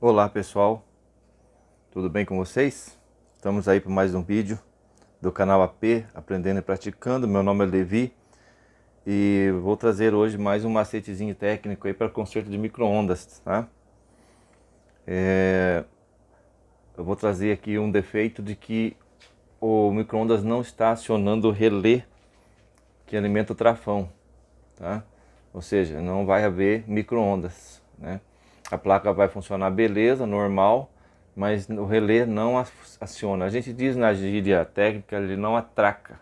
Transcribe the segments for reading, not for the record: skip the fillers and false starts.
Olá pessoal, tudo bem com vocês? Estamos aí para mais um vídeo do canal AP Aprendendo e Praticando. Meu nome é Levi e vou trazer hoje mais um macetezinho técnico aí para conserto de micro-ondas, tá? Eu vou trazer aqui um defeito de que o micro-ondas não está acionando o relé que alimenta o trafão, tá? Ou seja, não vai haver micro-ondas, né? A placa vai funcionar beleza, normal, mas o relé não aciona. A gente diz na gíria técnica, ele não atraca.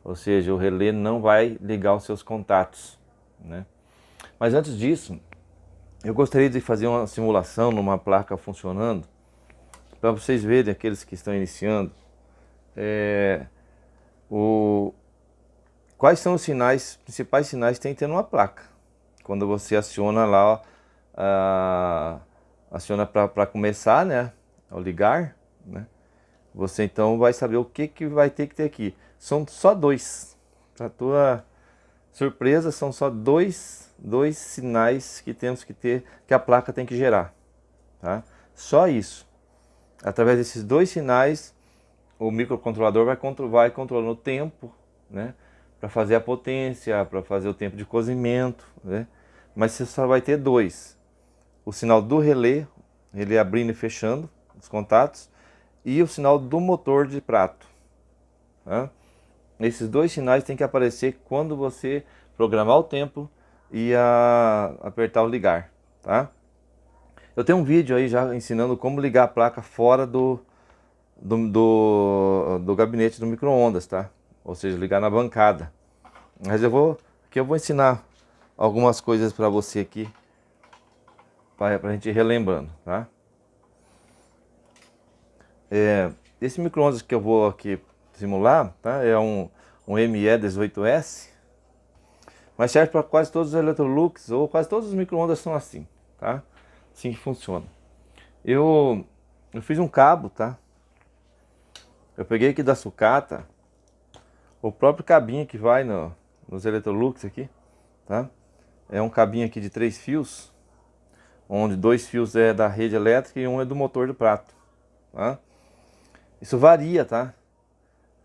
Ou seja, o relé não vai ligar os seus contatos, né? Mas antes disso, eu gostaria de fazer uma simulação numa placa funcionando, para vocês verem, aqueles que estão iniciando, o, quais são os sinais, principais sinais que tem que ter numa placa. Quando você aciona lá, aciona para começar, né, ao ligar, né, você então vai saber o que vai ter que ter aqui. São só dois. Para tua surpresa, são só dois sinais que temos que ter, que a placa tem que gerar, tá? Só isso. Através desses dois sinais, o microcontrolador vai controlando o tempo, né, para fazer a potência, para fazer o tempo de cozimento, né? Mas você só vai ter dois: o sinal do relé, ele abrindo e fechando os contatos, e o sinal do motor de prato, tá? Esses dois sinais têm que aparecer quando você programar o tempo e apertar o ligar, tá? Eu tenho um vídeo aí já ensinando como ligar a placa fora do gabinete do micro-ondas, tá? Ou seja, ligar na bancada. Mas aqui eu vou ensinar algumas coisas para você aqui, para a gente ir relembrando, tá? Esse micro-ondas que eu vou aqui simular, tá? É um ME18S, mas serve para quase todos os Electrolux, ou quase todos os micro-ondas são assim, tá? Assim que funciona. Eu fiz um cabo, tá? Eu peguei aqui da sucata o próprio cabinho que vai nos Electrolux aqui, tá? É um cabinho aqui de 3 fios, onde 2 fios é da rede elétrica e um é do motor do prato, tá? Isso varia, tá?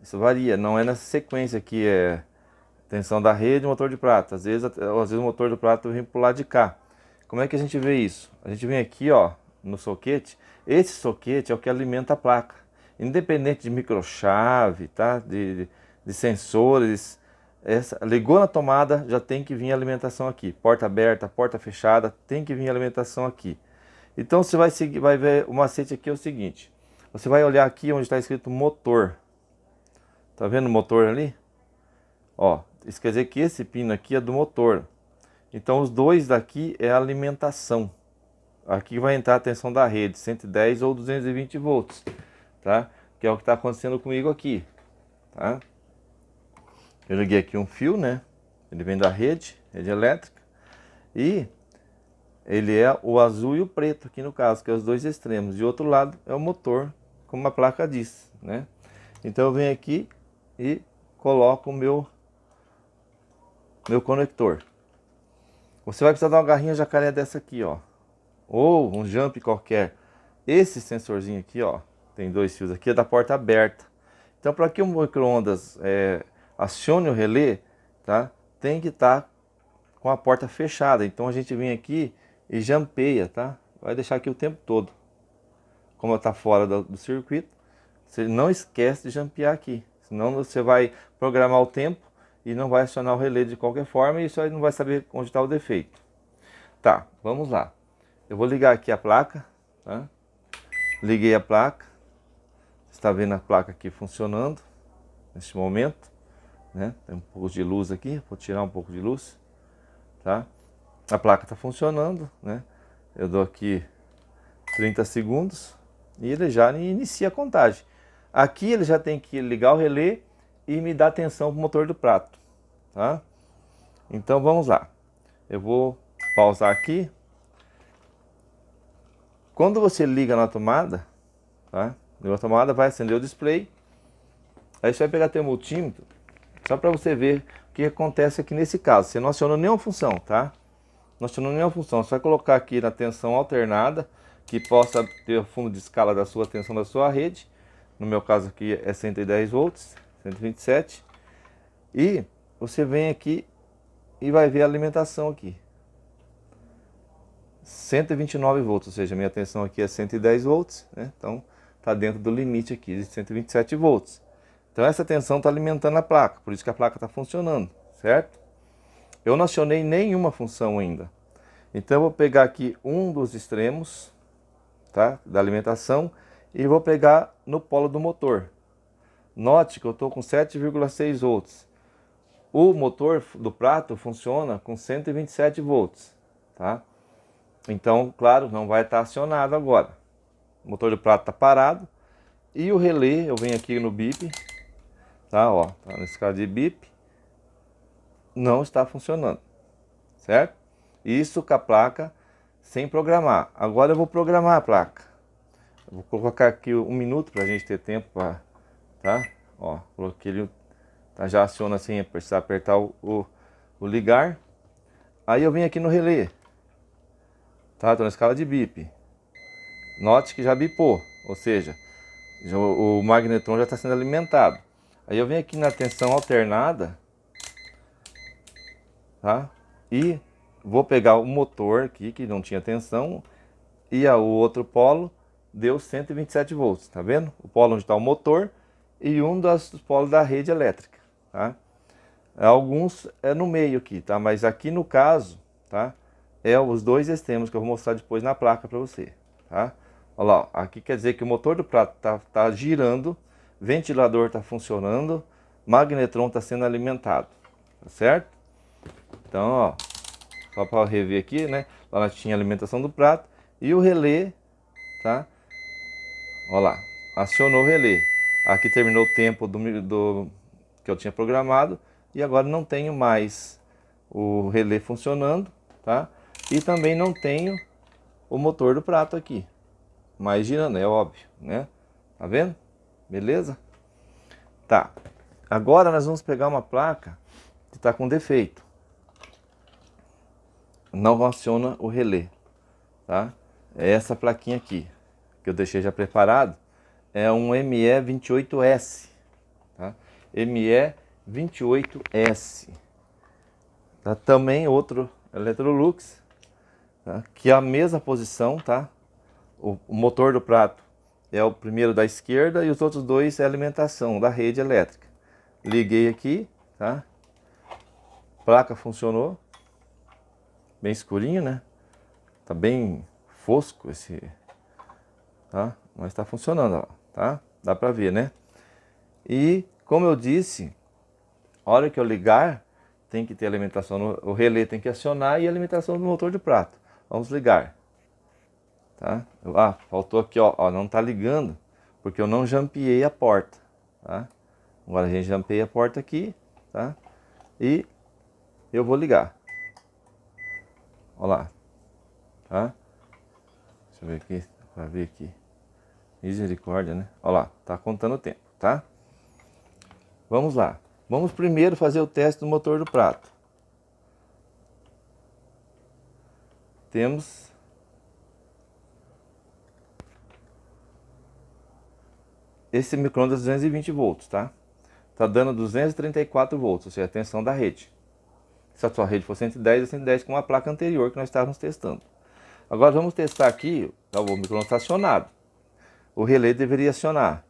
Isso varia, não é nessa sequência aqui, é tensão da rede e motor de prato. Às vezes o motor do prato vem pro lado de cá. Como é que a gente vê isso? A gente vem aqui, ó, no soquete. Esse soquete é o que alimenta a placa. Independente de microchave, tá? De sensores. Ligou na tomada, já tem que vir a alimentação aqui. Porta aberta, porta fechada, tem que vir a alimentação aqui. Então você vai ver o macete aqui é o seguinte. Você vai olhar aqui onde está escrito motor. Tá vendo o motor ali? Ó, isso quer dizer que esse pino aqui é do motor. Então os dois daqui é a alimentação. Aqui vai entrar a tensão da rede, 110 ou 220 volts, tá? Que é o que está acontecendo comigo aqui, tá? Eu liguei aqui um fio, né? Ele vem da rede elétrica. E ele é o azul e o preto aqui no caso, que é os dois extremos. De outro lado é o motor, como a placa diz, né? Então eu venho aqui e coloco o meu conector. Você vai precisar de uma garrinha jacaré dessa aqui, ó, ou um jump qualquer. Esse sensorzinho aqui, ó, tem 2 fios aqui, é da porta aberta. Então, para que o micro-ondas acione o relé, tá, tem que estar com a porta fechada. Então a gente vem aqui e jampeia, tá? Vai deixar aqui o tempo todo. Como está fora do circuito, você não esquece de jampear aqui, senão você vai programar o tempo e não vai acionar o relé de qualquer forma, e isso aí não vai saber onde está o defeito. Tá, vamos lá. Eu vou ligar aqui a placa, tá? Liguei a placa. Você está vendo a placa aqui funcionando neste momento, né? Tem um pouco de luz aqui, vou tirar um pouco de luz, tá? A placa está funcionando, né? Eu dou aqui 30 segundos e ele já inicia a contagem. Aqui ele já tem que ligar o relé e me dar tensão para o motor do prato, tá? Então vamos lá. Eu vou pausar aqui. Quando você liga na tomada, tá? Ligou a tomada, vai acender o display. Aí você vai pegar teu multímetro, só para você ver o que acontece aqui nesse caso. Você não acionou nenhuma função, tá? Não acionou nenhuma função. Você vai colocar aqui na tensão alternada, que possa ter o fundo de escala da sua tensão da sua rede. No meu caso aqui é 110 volts, 127. E você vem aqui e vai ver a alimentação aqui. 129 volts, ou seja, minha tensão aqui é 110 volts, né? Então está dentro do limite aqui de 127 volts. Então essa tensão está alimentando a placa, por isso que a placa está funcionando, certo? Eu não acionei nenhuma função ainda. Então eu vou pegar aqui um dos extremos, tá, da alimentação e vou pegar no polo do motor. Note que eu estou com 7,6 volts. O motor do prato funciona com 127 volts, tá? Então, claro, não vai estar acionado agora. O motor do prato está parado. E o relé, eu venho aqui no bip, tá? Ó, tá na escala de bip. Não está funcionando, certo? Isso com a placa sem programar. Agora eu vou programar a placa. Eu vou colocar aqui 1 minuto para a gente ter tempo para, tá? Ó, coloquei ele, tá, já aciona sem precisar apertar o ligar. Aí eu venho aqui no relé. Tá, estou na escala de bip. Note que já bipou, ou seja, o magnetron já está sendo alimentado. Aí eu venho aqui na tensão alternada, tá? E vou pegar o motor aqui, que não tinha tensão, e o outro polo deu 127 volts, tá vendo? O polo onde está o motor e um dos polos da rede elétrica, tá? Alguns é no meio aqui, tá? Mas aqui no caso, tá? É os dois extremos que eu vou mostrar depois na placa para você, tá? Olha lá, ó, aqui quer dizer que o motor do prato tá girando, ventilador está funcionando, magnetron está sendo alimentado, tá certo? Então, ó, só para rever aqui, né? Lá nós tinha a alimentação do prato e o relé, tá? Olha lá, acionou o relé. Aqui terminou o tempo do que eu tinha programado e agora não tenho mais o relé funcionando, tá? E também não tenho o motor do prato aqui, mas girando, é óbvio, né? Tá vendo? Beleza? Tá. Agora nós vamos pegar uma placa que está com defeito. Não aciona o relé, tá? É essa plaquinha aqui, que eu deixei já preparado. É um ME28S, tá? ME28S. Tá? Também outro Electrolux, tá? Que é a mesma posição, tá? O motor do prato é o primeiro da esquerda e os outros dois é a alimentação da rede elétrica. Liguei aqui, tá? Placa funcionou. Bem escurinho, né? Tá bem fosco esse, tá? Mas tá funcionando, ó, tá? Dá pra ver, né? E, como eu disse, a hora que eu ligar, tem que ter alimentação, o relé tem que acionar e a alimentação do motor de prato. Vamos ligar. Tá? Faltou aqui, ó, não tá ligando, porque eu não jampeei a porta, tá? Agora a gente jampeia a porta aqui, tá? E eu vou ligar. Olha lá, tá? Deixa eu ver aqui, para ver aqui. Misericórdia, né? Olha lá, tá contando o tempo, tá? Vamos lá. Vamos primeiro fazer o teste do motor do prato. Temos esse micro-ondas 220 volts, tá? Tá dando 234 volts, ou seja, a tensão da rede. Se a sua rede for 110, é 110 com a placa anterior que nós estávamos testando. Agora vamos testar aqui, tá, o micro-ondas está acionado. O relé deveria acionar.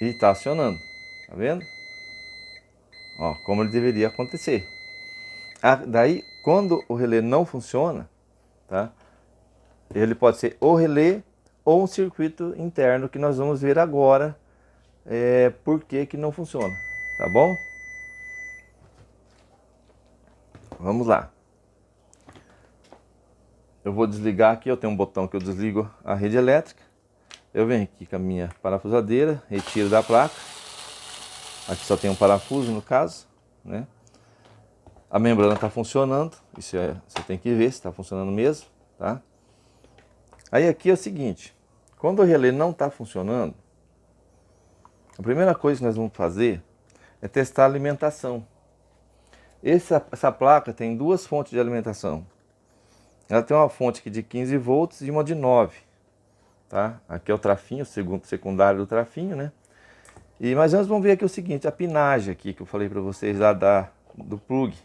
E está acionando, tá vendo? Ó, como ele deveria acontecer. Daí, quando o relé não funciona, tá? Ele pode ser o relé ou um circuito interno que nós vamos ver agora por que não funciona, tá bom? Vamos lá. Eu vou desligar aqui, eu tenho um botão que eu desligo a rede elétrica. Eu venho aqui com a minha parafusadeira, retiro da placa. Aqui só tem um parafuso no caso, né? A membrana está funcionando, isso você tem que ver se está funcionando mesmo, tá? Aí aqui é o seguinte, quando o relé não está funcionando, a primeira coisa que nós vamos fazer é testar a alimentação. Essa placa tem duas fontes de alimentação. Ela tem uma fonte aqui de 15 volts e uma de 9. Tá? Aqui é o trafinho, o segundo secundário do trafinho, né? Mas antes vamos ver aqui o seguinte, a pinagem aqui que eu falei para vocês lá do plug.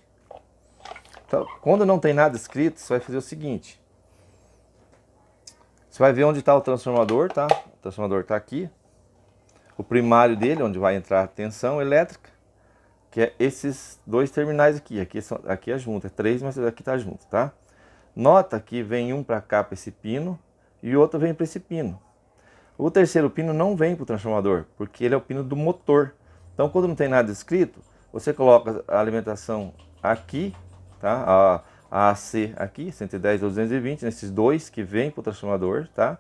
Então, quando não tem nada escrito, você vai fazer o seguinte. Você vai ver onde está o transformador, tá? O transformador está aqui. O primário dele, onde vai entrar a tensão elétrica, que é esses dois terminais aqui. Aqui é junto, é 3, mas aqui está junto, tá? Nota que vem um para cá, para esse pino, e o outro vem para esse pino. O terceiro pino não vem para o transformador, porque ele é o pino do motor. Então, quando não tem nada escrito, você coloca a alimentação aqui, tá? A AC aqui, 110 ou 220, nesses dois que vem para o transformador, tá?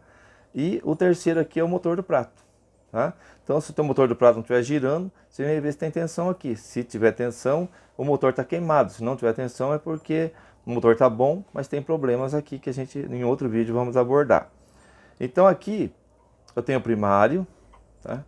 E o terceiro aqui é o motor do prato, tá? Então, se o teu motor do prato não estiver girando, você vai ver se tem tensão aqui. Se tiver tensão, o motor está queimado. Se não tiver tensão, é porque o motor está bom, mas tem problemas aqui que a gente, em outro vídeo, vamos abordar. Então, aqui eu tenho o primário, tá?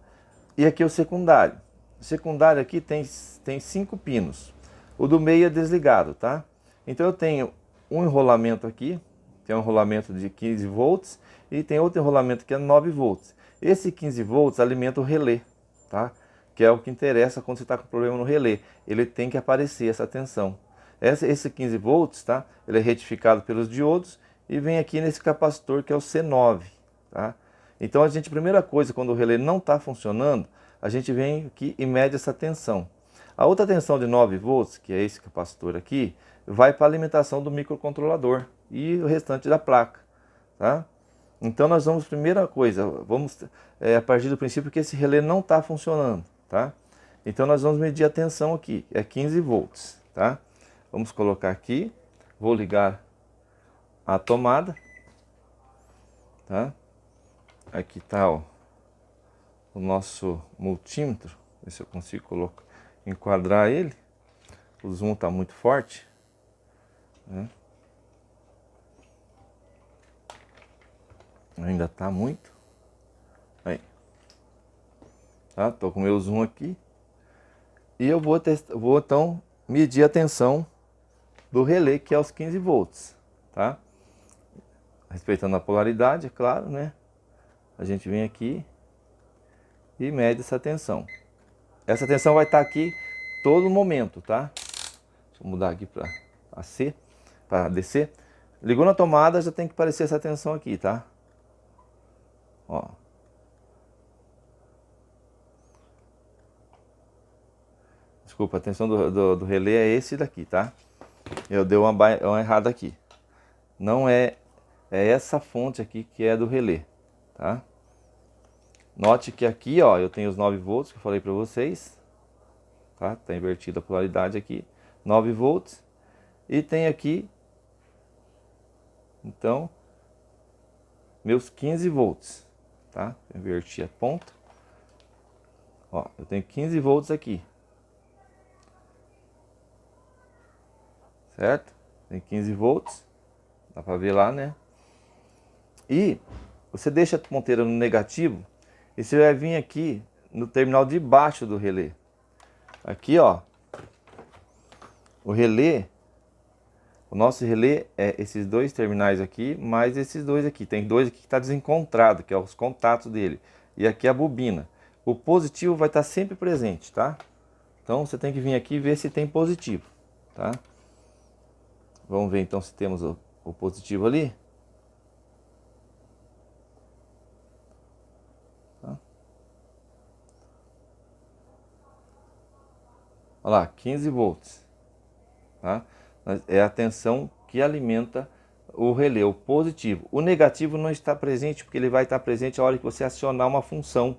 E aqui o secundário. O secundário aqui tem 5 pinos. O do meio é desligado, tá? Então eu tenho um enrolamento aqui, que é um enrolamento de 15 volts, e tem outro enrolamento que é 9 volts. Esse 15 volts alimenta o relé, tá? Que é o que interessa quando você está com problema no relé. Ele tem que aparecer essa tensão. Esse 15 volts, tá? Ele é retificado pelos diodos e vem aqui nesse capacitor que é o C9, tá? Então a primeira coisa, quando o relé não está funcionando, a gente vem aqui e mede essa tensão. A outra tensão de 9 volts, que é esse capacitor aqui, vai para a alimentação do microcontrolador e o restante da placa, tá? Então nós vamos, primeira coisa, vamos a partir do princípio que esse relé não está funcionando, tá? Então nós vamos medir a tensão aqui, é 15 volts, tá? Vamos colocar aqui, vou ligar a tomada, tá? Aqui está o nosso multímetro, ver se eu consigo enquadrar ele. O zoom está muito forte, né? Ainda está muito. Aí, tá? Tô com o meu zoom aqui e eu vou então medir a tensão do relé, que é os 15 volts, tá? Respeitando a polaridade, é claro, né? A gente vem aqui e mede essa tensão. Essa tensão vai estar aqui todo momento, tá? Deixa eu mudar aqui para AC, para DC. Ligou na tomada, já tem que aparecer essa tensão aqui, tá? Ó. Desculpa, a tensão do relé é esse daqui, tá? Eu dei uma errada aqui. Não é essa fonte aqui que é do relé, tá? Note que aqui, ó, eu tenho os 9 volts que eu falei para vocês, tá? Tá invertida a polaridade aqui, 9 volts. E tem aqui, então, meus 15 volts, tá? Inverti a ponta. Ó, eu tenho 15 volts aqui. Certo? Tem 15 volts. Dá para ver lá, né? E você deixa a ponteira no negativo e você vai vir aqui no terminal de baixo do relé. Aqui, ó. O relé, o nosso relé é esses dois terminais aqui, mais esses dois aqui. Tem dois aqui que está desencontrado, que é os contatos dele. E aqui a bobina. O positivo vai estar sempre presente, tá? Então você tem que vir aqui e ver se tem positivo, tá? Vamos ver então se temos o positivo ali. Tá? Olha lá, 15 volts. Tá? É a tensão que alimenta o relé, o positivo. O negativo não está presente porque ele vai estar presente a hora que você acionar uma função,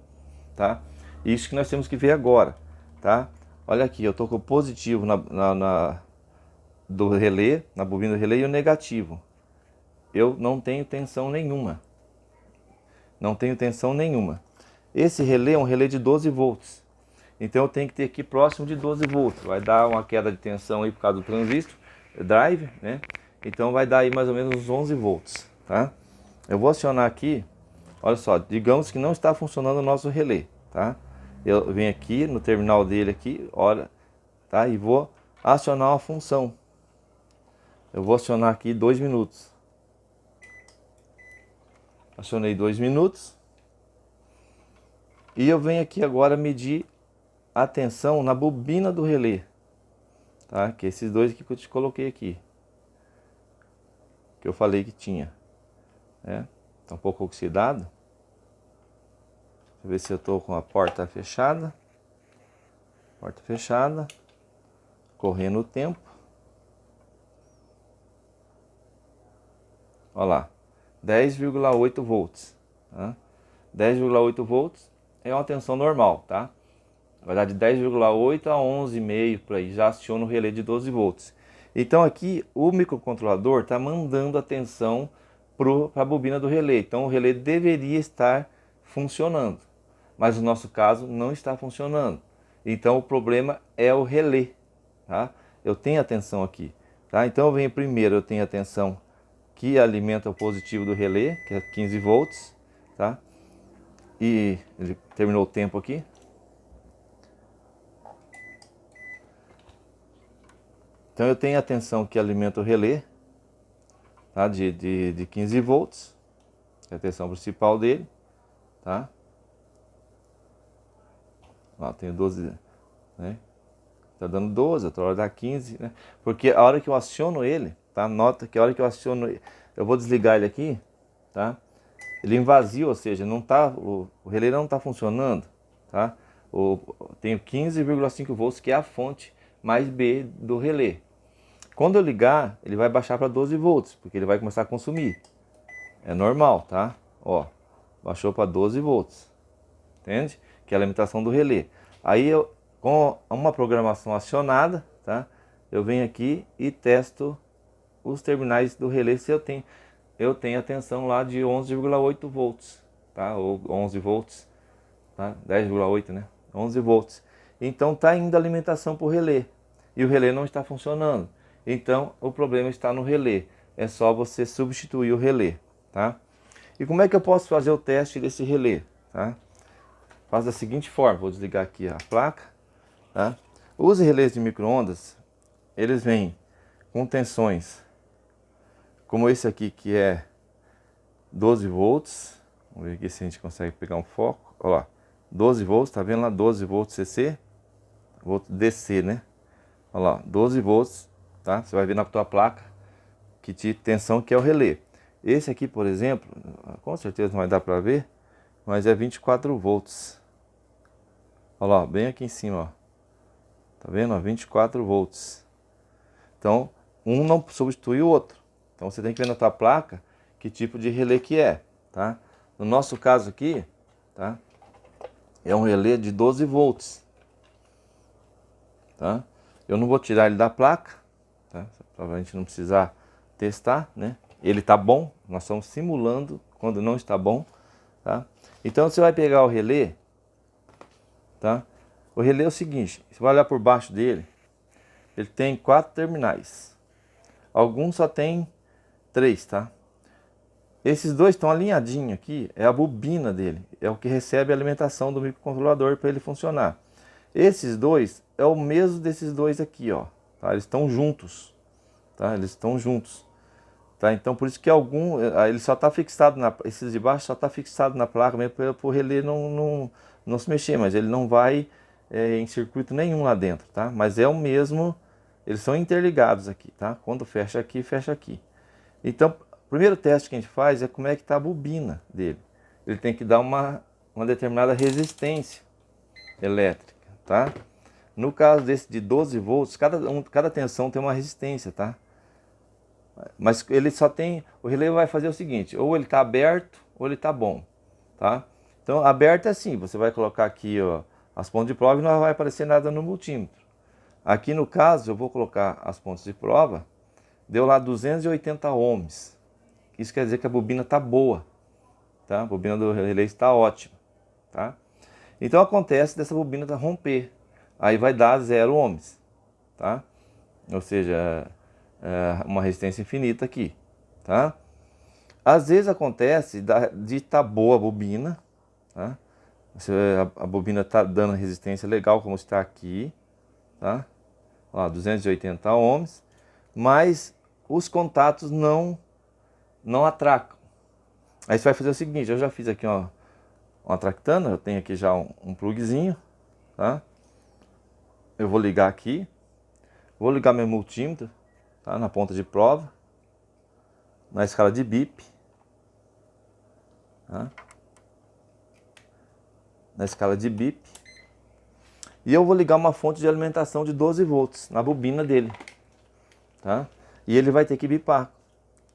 tá? Isso que nós temos que ver agora, tá? Olha aqui, eu estou com o positivo do relé, na bobina do relé, e o negativo. Eu não tenho tensão nenhuma. Não tenho tensão nenhuma. Esse relé é um relé de 12 volts. Então eu tenho que ter aqui próximo de 12 volts. Vai dar uma queda de tensão aí por causa do transistor, drive, né? Então vai dar aí mais ou menos uns 11 volts, tá? Eu vou acionar aqui, olha só, digamos que não está funcionando o nosso relé, tá? Eu venho aqui no terminal dele aqui, olha, tá? E vou acionar uma função. Eu vou acionar aqui 2 minutos. Acionei 2 minutos. E eu venho aqui agora medir a tensão na bobina do relé. Tá? Que é esses dois aqui que eu te coloquei aqui. Que eu falei que tinha. Né? Tá um pouco oxidado. Deixa eu ver se eu tô com a porta fechada. Porta fechada. Correndo o tempo. Olha lá. 10,8 volts. Tá? 10,8 volts é uma tensão normal, tá? Na verdade, 10,8 a 11,5 por aí, já aciona o relé de 12 volts. Então aqui o microcontrolador está mandando a tensão para a bobina do relé. Então o relé deveria estar funcionando, mas no nosso caso não está funcionando. Então o problema é o relé, tá? Eu tenho a tensão aqui, tá? Então eu venho primeiro, eu tenho a tensão que alimenta o positivo do relé, que é 15 volts, tá? E ele terminou o tempo aqui. Então eu tenho a tensão que alimenta o relé, tá? de 15 volts, que é a tensão principal dele, tá? Ó, tenho 12, né? Tá dando 12, outra hora dá 15, né? Porque a hora que eu aciono ele, tá? Nota que a hora que eu aciono, eu vou desligar ele aqui, tá? Ele em vazio, ou seja, não tá, o relé não está funcionando, tá? Tenho 15,5 volts, que é a fonte mais B do relé. Quando eu ligar, ele vai baixar para 12 volts, porque ele vai começar a consumir. É normal, tá? Ó, baixou para 12 volts, entende? Que é a limitação do relé. Aí eu, com uma programação acionada, tá? Eu venho aqui e testo os terminais do relé se eu tenho a tensão lá de 11,8 volts, tá? Ou 11 volts, tá? 10,8, né? 11 volts. Então tá indo a alimentação para o relé e o relé não está funcionando. Então o problema está no relé. É só você substituir o relé, tá? E como é que eu posso fazer o teste desse relé, tá? Faz da seguinte forma, vou desligar aqui a placa, tá? Os relés de micro-ondas, eles vêm com tensões como esse aqui, que é 12 volts. Vamos ver aqui se a gente consegue pegar um foco. Olha lá, 12 volts, tá vendo lá? 12 volts CC, volts DC, né? Olha lá, 12 volts, tá? Você vai ver na tua placa que de tensão que é o relé. Esse aqui, por exemplo, com certeza não vai dar para ver, mas é 24 volts. Olha lá, bem aqui em cima, ó. Tá vendo? 24 volts. Então, um não substitui o outro. Então você tem que ver na tua placa que tipo de relé que é, tá? No nosso caso aqui, tá? É um relé de 12 volts, tá? Eu não vou tirar ele da placa, tá? Pra gente não precisar testar, né? Ele tá bom, nós estamos simulando quando não está bom, tá? Então você vai pegar o relé, tá? O relé é o seguinte, você vai olhar por baixo dele, ele tem 4 terminais. Alguns só tem 3, tá? Esses dois estão alinhadinhos aqui, é a bobina dele, é o que recebe a alimentação do microcontrolador para ele funcionar. Esses dois é o mesmo desses dois aqui, ó, tá? Eles estão juntos, tá? Eles estão juntos, tá? Então por isso que ele só está fixado esses de baixo só está fixado na placa mesmo para o relé não se mexer, mas ele não vai em circuito nenhum lá dentro, tá? Mas é o mesmo, eles são interligados aqui, tá? Quando fecha aqui, fecha aqui. Então, o primeiro teste que a gente faz é como é que está a bobina dele. Ele tem que dar uma determinada resistência elétrica, tá? No caso desse de 12 volts, cada tensão tem uma resistência, tá? Mas ele só tem, o relé vai fazer o seguinte, ou ele está aberto ou ele está bom, tá? Então, aberto é assim, você vai colocar aqui, ó, as pontas de prova e não vai aparecer nada no multímetro. Aqui no caso, eu vou colocar as pontas de prova, deu lá 280 ohms. Isso quer dizer que a bobina está boa, tá? A bobina do relé está ótima, tá? Então acontece dessa bobina romper, aí vai dar 0 ohms, tá? Ou seja, uma resistência infinita aqui, tá? Às vezes acontece de estar boa a bobina, tá? A bobina está dando resistência legal como está aqui, tá? ó, 280 ohms, mas os contatos não atracam. Aí você vai fazer o seguinte, eu já fiz aqui uma tractana, eu tenho aqui já um plugzinho, tá? Eu vou ligar aqui, vou ligar meu multímetro, tá? Na ponta de prova, na escala de bip, tá? Na escala de bip, e eu vou ligar uma fonte de alimentação de 12 volts na bobina dele, tá? E ele vai ter que bipar.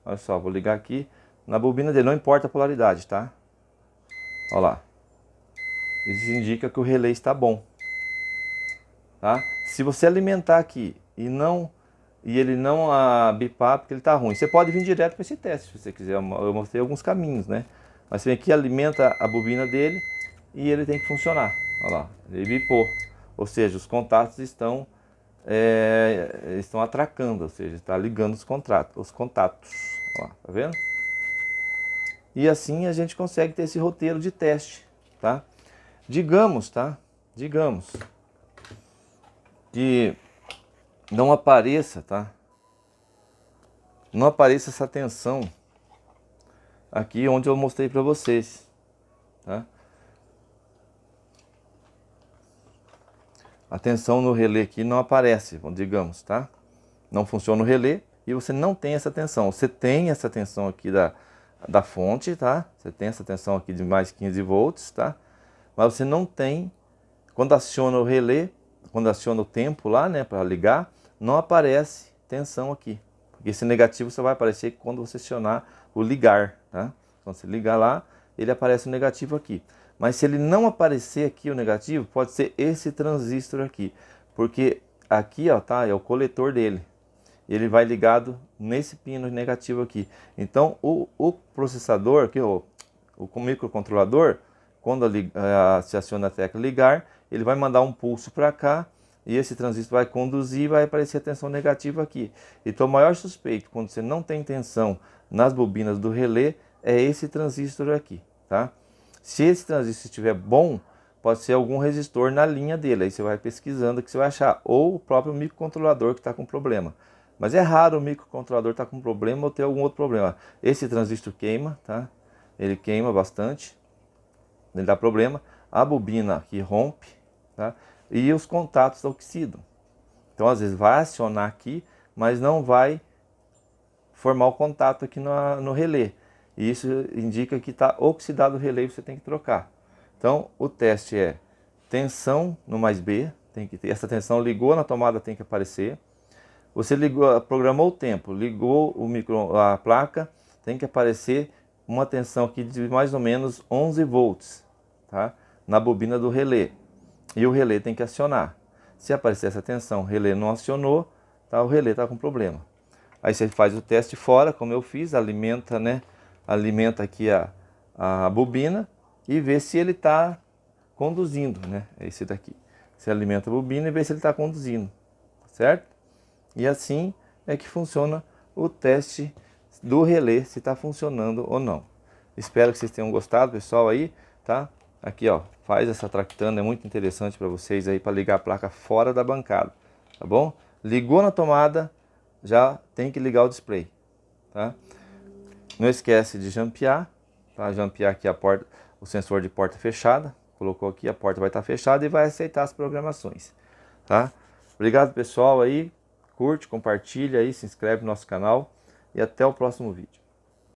Olha só, vou ligar aqui na bobina dele, não importa a polaridade, tá? Olha lá. Isso indica que o relé está bom, tá? Se você alimentar aqui e ele não bipar, porque ele está ruim, você pode vir direto para esse teste, se você quiser. Eu mostrei alguns caminhos, né? Mas você vem aqui, alimenta a bobina dele e ele tem que funcionar. Olha lá, ele bipou. Ou seja, os contatos estão atracando, ou seja, está ligando os contatos. Olha lá, tá vendo? E assim a gente consegue ter esse roteiro de teste, tá? Digamos, tá? Digamos que não apareça, tá? Não apareça essa tensão aqui onde eu mostrei para vocês, tá? A tensão no relé aqui não aparece, digamos, tá? Não funciona o relé e você não tem essa tensão. Você tem essa tensão aqui da fonte, tá? Você tem essa tensão aqui de mais 15 volts, tá? Mas você não tem, quando aciona o relé, quando aciona o tempo lá, né, para ligar, não aparece tensão aqui. Porque esse negativo só vai aparecer quando você acionar o ligar, tá? Quando você ligar lá, ele aparece o negativo aqui. Mas se ele não aparecer aqui o negativo, pode ser esse transistor aqui. Porque aqui, ó, tá, é o coletor dele. Ele vai ligado nesse pino negativo aqui. Então o processador, aqui, o microcontrolador, quando se aciona a tecla ligar, ele vai mandar um pulso para cá e esse transistor vai conduzir e vai aparecer a tensão negativa aqui. Então o maior suspeito, quando você não tem tensão nas bobinas do relé, é esse transistor aqui, tá? Se esse transistor estiver bom, pode ser algum resistor na linha dele, aí você vai pesquisando que você vai achar, ou o próprio microcontrolador que está com problema. Mas é raro o microcontrolador estar com problema ou ter algum outro problema. Esse transistor queima, tá? Ele queima bastante, ele dá problema. A bobina aqui rompe, tá? E os contatos oxidam. Então às vezes vai acionar aqui, mas não vai formar o contato aqui no relé. E isso indica que está oxidado o relé e você tem que trocar. Então o teste é tensão no mais B, tem que ter, essa tensão ligou na tomada, tem que aparecer. Você programou o tempo, ligou a placa, tem que aparecer uma tensão aqui de mais ou menos 11 volts, tá? Na bobina do relé. E o relé tem que acionar. Se aparecer essa tensão, o relé não acionou, tá? O relé está com problema. Aí você faz o teste fora, como eu fiz, alimenta, né? Alimenta aqui a bobina e vê se ele está conduzindo, né? É esse daqui. Você alimenta a bobina e vê se ele está conduzindo, certo? E assim é que funciona o teste do relé, se está funcionando ou não. Espero que vocês tenham gostado, pessoal, aí, tá? Aqui, ó, faz essa tractana, é muito interessante para vocês aí, para ligar a placa fora da bancada, tá bom? Ligou na tomada, já tem que ligar o display, tá? Não esquece de jampear, tá? Jampear aqui a porta, o sensor de porta fechada, colocou aqui, a porta vai estar fechada e vai aceitar as programações, tá? Obrigado, pessoal, aí. Curte, compartilha aí, se inscreve no nosso canal e até o próximo vídeo.